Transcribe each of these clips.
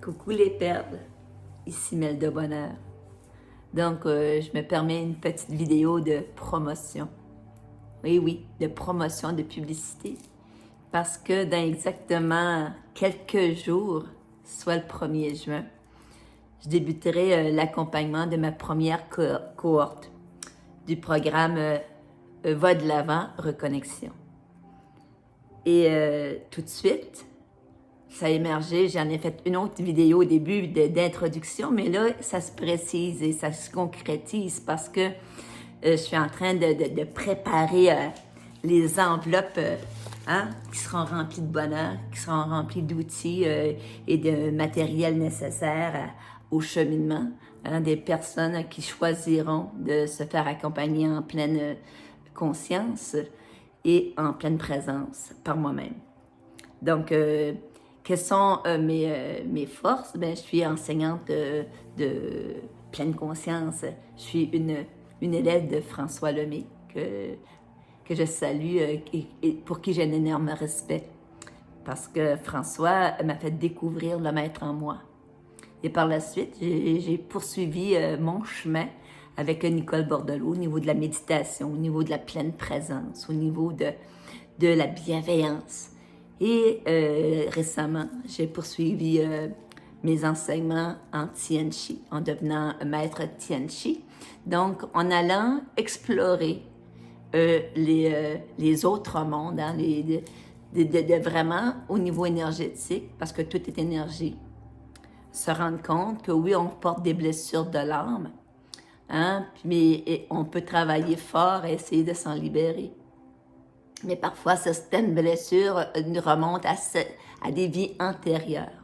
Coucou les perles, ici Mel de Bonheur. Donc, je me permets une petite vidéo de promotion. Oui, de promotion, de publicité. Parce que dans exactement quelques jours, soit le 1er juin, je débuterai l'accompagnement de ma première cohorte du programme Va de l'avant, Reconnexion. Et tout de suite, ça a émergé, j'en ai fait une autre vidéo au début d'introduction, mais là, ça se précise et ça se concrétise parce que je suis en train de préparer les enveloppes qui seront remplies de bonheur, qui seront remplies d'outils et de matériel nécessaire au cheminement, des personnes qui choisiront de se faire accompagner en pleine conscience et en pleine présence par moi-même. Donc, quelles sont mes forces? Bien, je suis enseignante de pleine conscience. Je suis une élève de François Lemay que je salue et pour qui j'ai un énorme respect. Parce que François m'a fait découvrir le maître en moi. Et par la suite, j'ai poursuivi mon chemin avec Nicole Bordelot au niveau de la méditation, au niveau de la pleine présence, au niveau de la bienveillance. Et récemment, j'ai poursuivi mes enseignements en Tianchi, en devenant maître Tianchi. Donc, en allant explorer les autres mondes, vraiment au niveau énergétique, parce que tout est énergie. Se rendre compte que oui, on porte des blessures de l'âme, mais on peut travailler fort et essayer de s'en libérer. Mais parfois, certaines blessures remontent à des vies antérieures.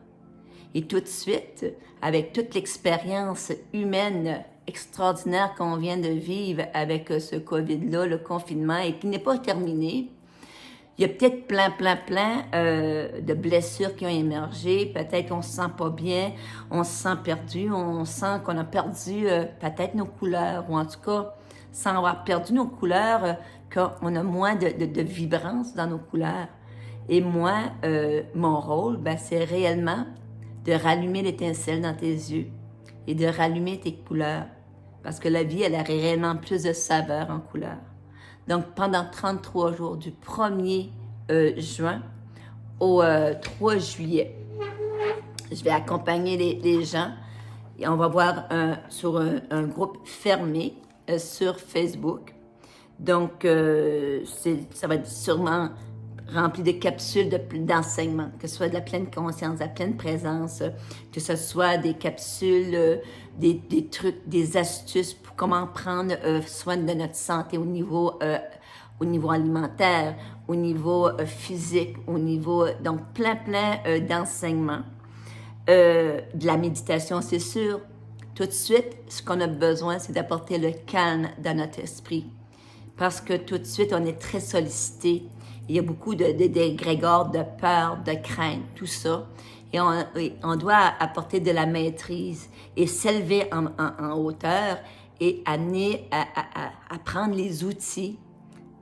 Et tout de suite, avec toute l'expérience humaine extraordinaire qu'on vient de vivre avec ce COVID-là, le confinement, et qui n'est pas terminé, il y a peut-être plein de blessures qui ont émergé. Peut-être qu'on se sent pas bien, on se sent perdu, on sent qu'on a perdu peut-être nos couleurs, ou en tout cas, sans avoir perdu nos couleurs, qu'on a moins de vibrance dans nos couleurs. Et moi, mon rôle, c'est réellement de rallumer l'étincelle dans tes yeux et de rallumer tes couleurs. Parce que la vie, elle a réellement plus de saveur en couleurs. Donc, pendant 33 jours, du 1er juin au 3 juillet, je vais accompagner les gens et on va voir sur un groupe fermé sur Facebook. Donc, ça va être sûrement rempli de capsules d'enseignement, que ce soit de la pleine conscience, de la pleine présence, que ce soit des capsules, des trucs, des astuces pour comment prendre soin de notre santé au niveau alimentaire, au niveau physique, au niveau, donc plein d'enseignements. De la méditation, c'est sûr. Tout de suite, ce qu'on a besoin, c'est d'apporter le calme dans notre esprit. Parce que tout de suite, on est très sollicité. Il y a beaucoup d'égrégores de peur, de crainte, tout ça. Et on doit apporter de la maîtrise et s'élever en hauteur et amener à prendre les outils,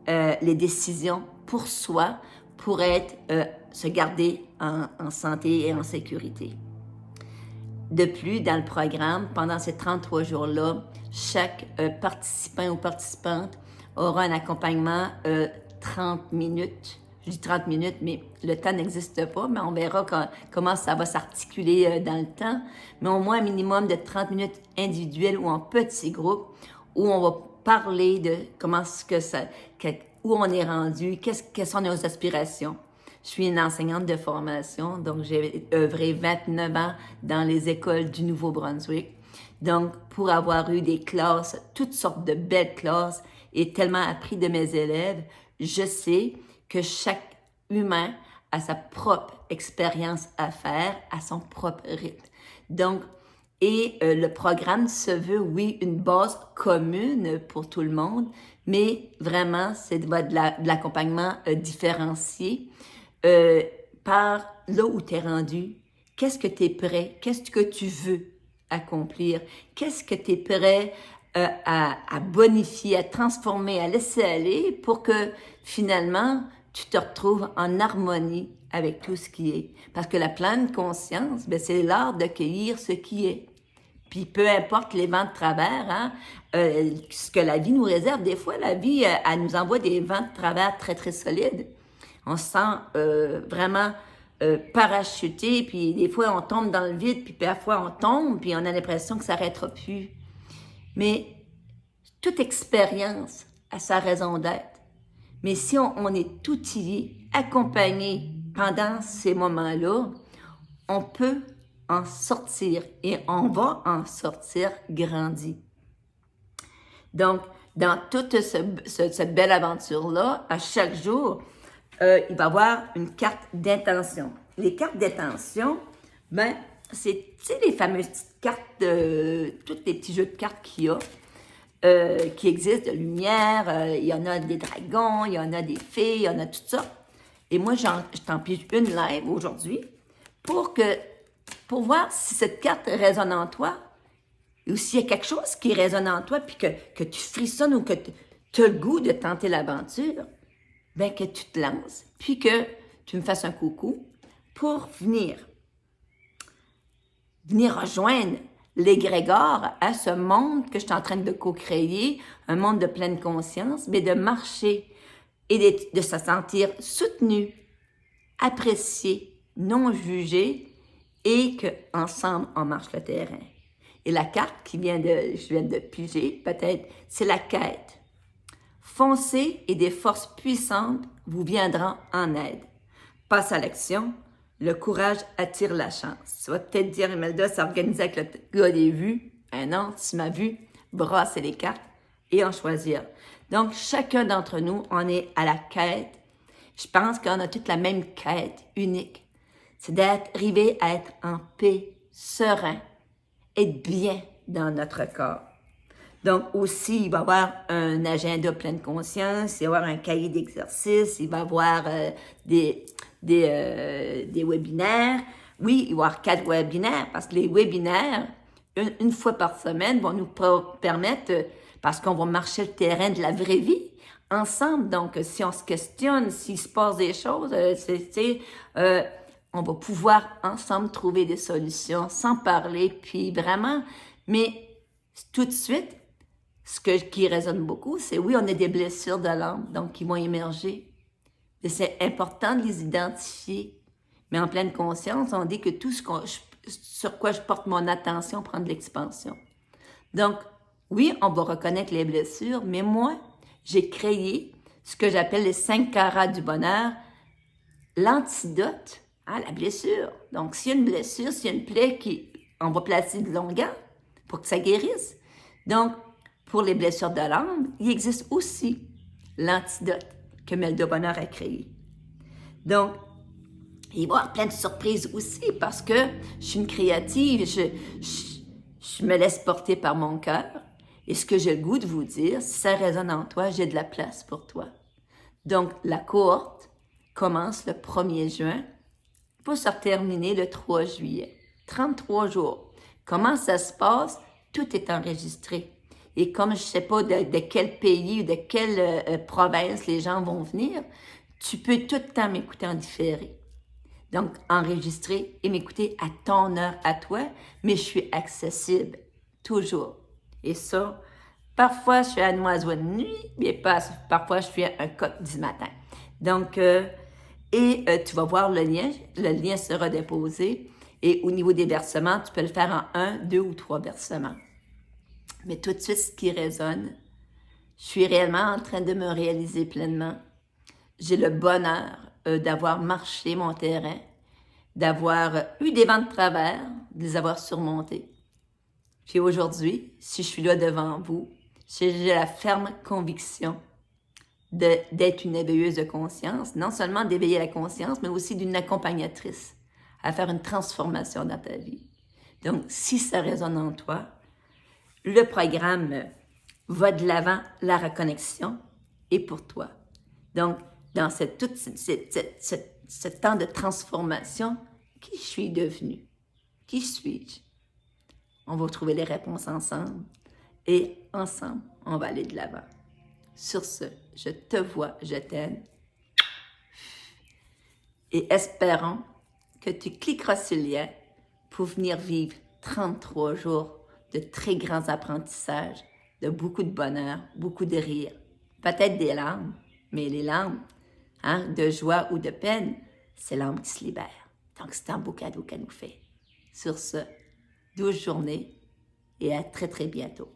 les décisions pour soi, pour se garder en santé et en sécurité. De plus, dans le programme, pendant ces 33 jours-là, chaque participant ou participante aura un accompagnement 30 minutes. Je dis 30 minutes, mais le temps n'existe pas, mais on verra comment ça va s'articuler dans le temps. Mais au moins un minimum de 30 minutes individuelles ou en petits groupes où on va parler de où on est rendu, quelles sont nos aspirations. Je suis une enseignante de formation, donc j'ai œuvré 29 ans dans les écoles du Nouveau-Brunswick. Donc, pour avoir eu des classes, toutes sortes de belles classes, et tellement appris de mes élèves, je sais que chaque humain a sa propre expérience à faire, à son propre rythme. Donc, le programme se veut, oui, une base commune pour tout le monde, mais vraiment, c'est de l'accompagnement différencié par là où tu es rendu. Qu'est-ce que tu es prêt? Qu'est-ce que tu veux accomplir? Qu'est-ce que tu es prêt à bonifier, à transformer, à laisser aller pour que finalement, tu te retrouves en harmonie avec tout ce qui est. Parce que la pleine conscience, ben, c'est l'art d'accueillir ce qui est. Puis peu importe les vents de travers, hein, ce que la vie nous réserve, des fois, la vie, elle nous envoie des vents de travers très, très solides. On se sent vraiment parachuté, puis des fois, on tombe dans le vide, puis parfois, on tombe, puis on a l'impression que ça n'arrêtera plus. Mais toute expérience a sa raison d'être. Mais si on est outillé, accompagné pendant ces moments-là, on peut en sortir et on va en sortir grandi. Donc, dans toute cette belle aventure-là, à chaque jour, il va y avoir une carte d'intention. Les cartes d'intention, ben, c'est, tu sais, les fameuses petites cartes, tous les petits jeux de cartes qu'il y a, qui existent, de lumière, il y en a des dragons, il y en a des fées, il y en a tout ça. Et moi, je t'en pige une live aujourd'hui pour voir si cette carte résonne en toi ou s'il y a quelque chose qui résonne en toi puis que tu frissonnes ou que tu as le goût de tenter l'aventure, bien que tu te lances puis que tu me fasses un coucou pour venir rejoindre l'égrégore à ce monde que je suis en train de co-créer, un monde de pleine conscience, mais de marcher et de se sentir soutenu, apprécié, non jugé et qu'ensemble, on marche le terrain. Et la carte je viens de piger, peut-être, c'est la quête. Foncez et des forces puissantes vous viendront en aide. Passe à l'action. Le courage attire la chance. Tu vas peut-être dire, Imelda, c'est organisé avec le gars des vues. Non, tu m'as vu, brasser les cartes et en choisir. Donc, chacun d'entre nous, on est à la quête. Je pense qu'on a toute la même quête unique. C'est d'arriver à être en paix, serein, être bien dans notre corps. Donc, aussi, il va y avoir un agenda pleine conscience, il va y avoir un cahier d'exercice, il va y avoir des webinaires. Oui, il va y avoir 4 webinaires parce que les webinaires, une fois par semaine, vont nous permettre, parce qu'on va marcher le terrain de la vraie vie ensemble. Donc, si on se questionne, s'il se passe des choses, on va pouvoir ensemble trouver des solutions sans parler, puis vraiment, mais tout de suite, qui résonne beaucoup, c'est oui, on a des blessures de l'âme, donc qui vont émerger. Et c'est important de les identifier. Mais en pleine conscience, on dit que tout sur quoi je porte mon attention prend de l'expansion. Donc, oui, on va reconnaître les blessures, mais moi, j'ai créé ce que j'appelle les 5 carats du bonheur, l'antidote à la blessure. Donc, s'il y a une blessure, s'il y a une plaie, on va placer de longueur pour que ça guérisse. Donc, pour les blessures de l'âme, il existe aussi l'antidote que Melda Bonheur a créé. Donc, il va y avoir plein de surprises aussi parce que je suis une créative, je me laisse porter par mon cœur. Et ce que j'ai le goût de vous dire, si ça résonne en toi, j'ai de la place pour toi. Donc, la cohorte commence le 1er juin pour se terminer le 3 juillet. 33 jours. Comment ça se passe? Tout est enregistré. Et comme je ne sais pas de quel pays ou de quelle province les gens vont venir, tu peux tout le temps m'écouter en différé. Donc, enregistrer et m'écouter à ton heure, à toi, mais je suis accessible, toujours. Et ça, parfois, je suis un oiseau de nuit, mais parfois, je suis un coq du matin. Donc, tu vas voir le lien sera déposé. Et au niveau des versements, tu peux le faire en 1, 2 ou 3 versements. Mais tout de suite, ce qui résonne, je suis réellement en train de me réaliser pleinement. J'ai le bonheur d'avoir marché mon terrain, d'avoir eu des vents de travers, de les avoir surmontés. Puis aujourd'hui, si je suis là devant vous, j'ai la ferme conviction d'être une éveilleuse de conscience, non seulement d'éveiller la conscience, mais aussi d'une accompagnatrice à faire une transformation dans ta vie. Donc, si ça résonne en toi, le programme va de l'avant, la reconnexion est pour toi. Donc, dans ce temps de transformation, qui je suis devenue? Qui suis-je? On va trouver les réponses ensemble et ensemble, on va aller de l'avant. Sur ce, je te vois, je t'aime. et espérons que tu cliqueras sur le lien pour venir vivre 33 jours de très grands apprentissages, de beaucoup de bonheur, beaucoup de rire, peut-être des larmes, mais les larmes, hein, de joie ou de peine, c'est l'âme qui se libère. Donc c'est un beau cadeau qu'elle nous fait. Sur ce, 12 journées et à très très bientôt.